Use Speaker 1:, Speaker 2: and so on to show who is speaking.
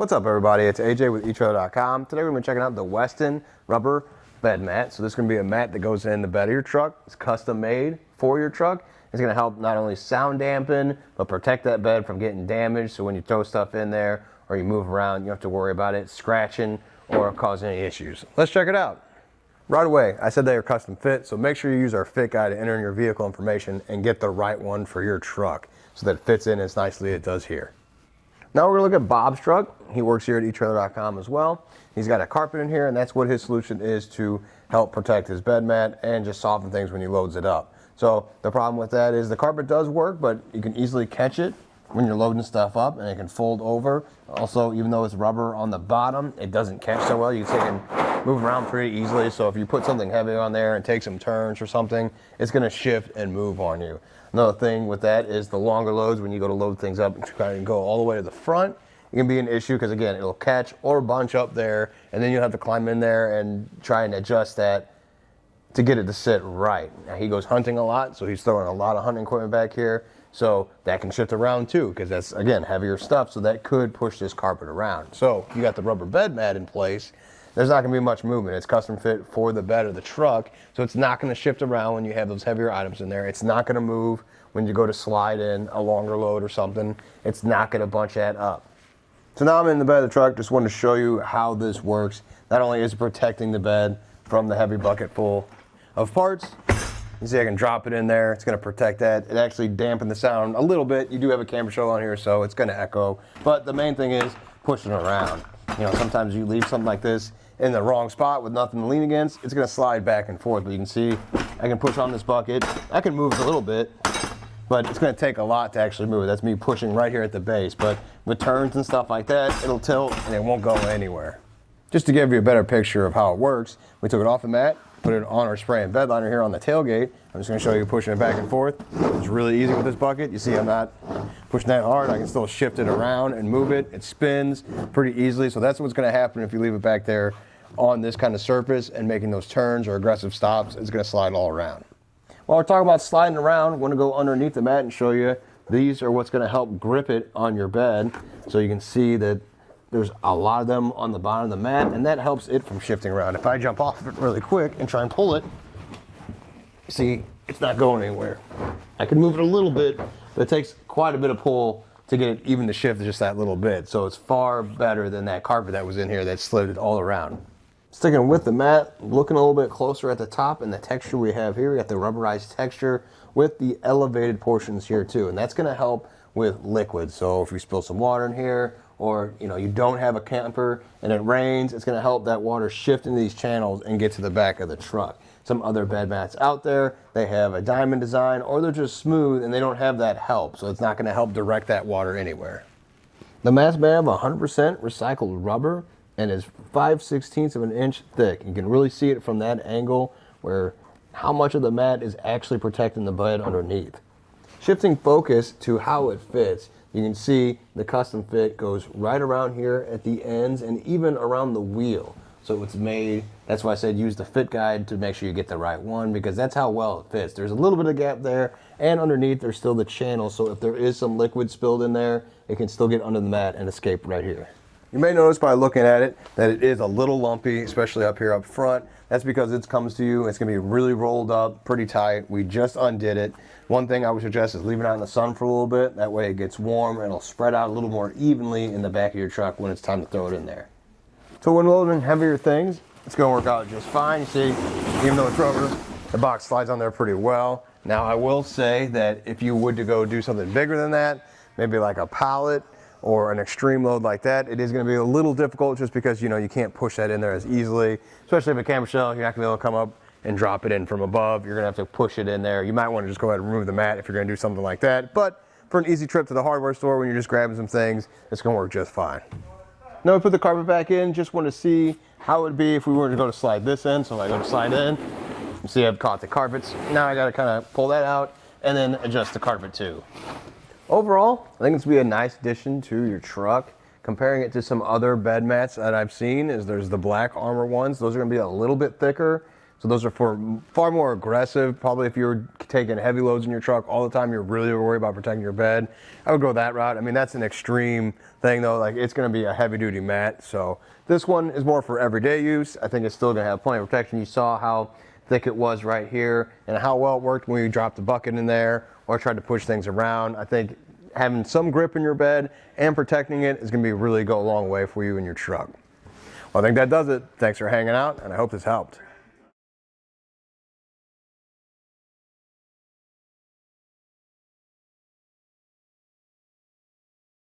Speaker 1: What's up, everybody? It's AJ with etrailer.com. Today we're going to be checking out the Westin Rubber Bed Mat. So this is going to be a mat that goes in the bed of your truck. It's custom made for your truck. It's going to help not only sound dampen, but protect that bed from getting damaged. So when you throw stuff in there or you move around, you don't have to worry about it scratching or causing any issues. Let's check it out. Right away, I said they are custom fit, so make sure you use our fit guide to enter in your vehicle information and get the right one for your truck so that it fits in as nicely as it does here. Now we're going to look at Bob's truck. He works here at etrailer.com as well. He's got a carpet in here, and that's what his solution is to help protect his bed mat and just soften things when he loads it up. So the problem with that is the carpet does work, but you can easily catch it when you're loading stuff up, and it can fold over. Also, even though it's rubber on the bottom, it doesn't catch so well. You can move around pretty easily. So if you put something heavy on there and take some turns or something, it's going to shift and move on you. Another thing with that is the longer loads, when you go to load things up and try and go all the way to the front, it can be an issue because, again, it'll catch or bunch up there, and then you'll have to climb in there and try and adjust that to get it to sit right. Now, he goes hunting a lot, so he's throwing a lot of hunting equipment back here, so that can shift around too, because that's, again, heavier stuff, so that could push this carpet around. So you got the rubber bed mat in place. There's not going to be much movement. It's custom fit for the bed of the truck, so it's not going to shift around when you have those heavier items in there. It's not going to move when you go to slide in a longer load or something. It's not going to bunch that up. So now I'm in the bed of the truck. Just wanted to show you how this works. Not only is it protecting the bed from the heavy bucket full of parts, you see I can drop it in there. It's going to protect that. It actually dampened the sound a little bit. You do have a camber shell on here, so it's going to echo. But the main thing is pushing it around. You know, sometimes you leave something like this in the wrong spot with nothing to lean against, it's going to slide back and forth. But you can see I can push on this bucket. I can move it a little bit, but it's going to take a lot to actually move it. That's me pushing right here at the base. But with turns and stuff like that, it'll tilt and it won't go anywhere. Just to give you a better picture of how it works, we took it off the mat, put it on our spray and bed liner here on the tailgate. I'm just going to show you pushing it back and forth. It's really easy with this bucket. You see I'm not pushing that hard. I can still shift it around and move it. It spins pretty easily. So that's what's going to happen if you leave it back there on this kind of surface and making those turns or aggressive stops. It's going to slide all around. While we're talking about sliding around, I want to go underneath the mat and show you these are what's going to help grip it on your bed. So you can see that there's a lot of them on the bottom of the mat, and that helps it from shifting around. If I jump off of it really quick and try and pull it, see, it's not going anywhere. I can move it a little bit, but it takes quite a bit of pull to get it even to shift just that little bit. So it's far better than that carpet that was in here that slid it all around. Sticking with the mat, looking a little bit closer at the top and the texture we have here, we got the rubberized texture with the elevated portions here too, and that's going to help with liquid. So if you spill some water in here, or you don't have a camper and it rains, it's going to help that water shift into these channels and get to the back of the truck. Some other bed mats out there, they have a diamond design, or they're just smooth and they don't have that help, so it's not going to help direct that water anywhere. The mat's made of 100% recycled rubber and is 5/16 of an inch thick. You can really see it from that angle where how much of the mat is actually protecting the bed underneath. Shifting focus to how it fits, you can see the custom fit goes right around here at the ends and even around the wheel. So it's made, that's why I said use the fit guide to make sure you get the right one, because that's how well it fits. There's a little bit of gap there, and underneath there's still the channel, so if there is some liquid spilled in there, it can still get under the mat and escape right here. You may notice by looking at it that it is a little lumpy, especially up here up front. That's because it comes to you, it's going to be really rolled up, pretty tight. We just undid it. One thing I would suggest is leaving it out in the sun for a little bit. That way it gets warm and it'll spread out a little more evenly in the back of your truck when it's time to throw it in there. So when loading heavier things, it's going to work out just fine. You see, even though it's rubber, the box slides on there pretty well. Now I will say that if you would to go do something bigger than that, maybe like a pallet, or an extreme load like that, it is going to be a little difficult just because you can't push that in there as easily, especially if a camber shell, you're not going to be able to come up and drop it in from above. You're going to have to push it in there. You might want to just go ahead and remove the mat if you're going to do something like that, but for an easy trip to the hardware store when you're just grabbing some things, it's going to work just fine. Now we put the carpet back in, just want to see how it would be if we were to go to slide this in. So if I go to slide in, you see I've caught the carpets. Now I got to kind of pull that out and then adjust the carpet too. Overall, I think it's going to be a nice addition to your truck. Comparing it to some other bed mats that I've seen is there's the black armor ones. Those are going to be a little bit thicker. So those are for far more aggressive. Probably if you're taking heavy loads in your truck all the time, you're really worried about protecting your bed, I would go that route. I mean, that's an extreme thing though. Like, it's gonna be a heavy duty mat. So this one is more for everyday use. I think it's still gonna have plenty of protection. You saw how thick it was right here and how well it worked when you dropped the bucket in there or tried to push things around. I think having some grip in your bed and protecting it is gonna really go a long way for you in your truck. Well, I think that does it. Thanks for hanging out, and I hope this helped.